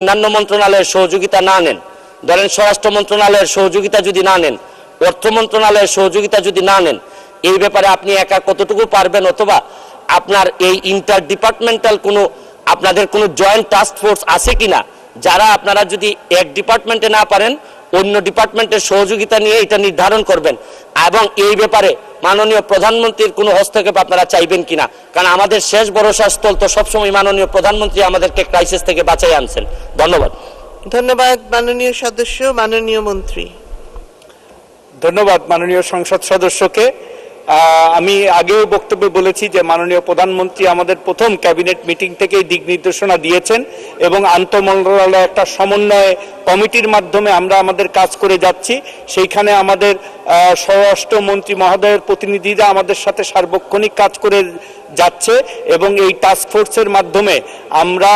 অন্যান্য মন্ত্রণালয়ের সহযোগিতা না নেন, ধরেন স্বরাষ্ট্র মন্ত্রণালয়ের সহযোগিতা যদি না নেন, অর্থ মন্ত্রণালয়ের সহযোগিতা যদি না নেন, এই ব্যাপারে আপনি একা কতটুকু পারবেন, অথবা আপনার এই ইন্টার ডিপার্টমেন্টাল কোনো আপনাদের কোনো জয়েন্ট টাস্ক ফোর্স আছে কিনা, যারা আপনারা যদি এক ডিপার্টমেন্টে না পারেন অন্য ডিপার্টমেন্টের সহযোগিতা নিয়ে এটা নির্ধারণ করবেন, এবং এই ব্যাপারে মাননীয় প্রধানমন্ত্রীর কোনো হস্তক্ষেপ আপনারা চাইবেন কিনা। কারণ আমাদের শেষ ভরসার স্থল তো সবসময় মাননীয় প্রধানমন্ত্রী আমাদেরকে ক্রাইসিস থেকে বাঁচাই আনছেন। ধন্যবাদ। ধন্যবাদ মাননীয় সদস্য। মাননীয় মন্ত্রী। ধন্যবাদ মাননীয় সংসদ সদস্যকে। আমি আগেও বক্তব্যে বলেছি যে মাননীয় প্রধানমন্ত্রী আমাদের প্রথম ক্যাবিনেট মিটিং থেকেই দিক নির্দেশনা দিয়েছেন এবং আন্তঃমন্ত্রণালয় একটা সমন্বয় কমিটির মাধ্যমে আমরা আমাদের কাজ করে যাচ্ছি। সেইখানে আমাদের স্বরাষ্ট্রমন্ত্রী মহোদয়ের প্রতিনিধিরা আমাদের সাথে সার্বক্ষণিক কাজ করে যাচ্ছে এবং এই টাস্ক ফোর্সের মাধ্যমে আমরা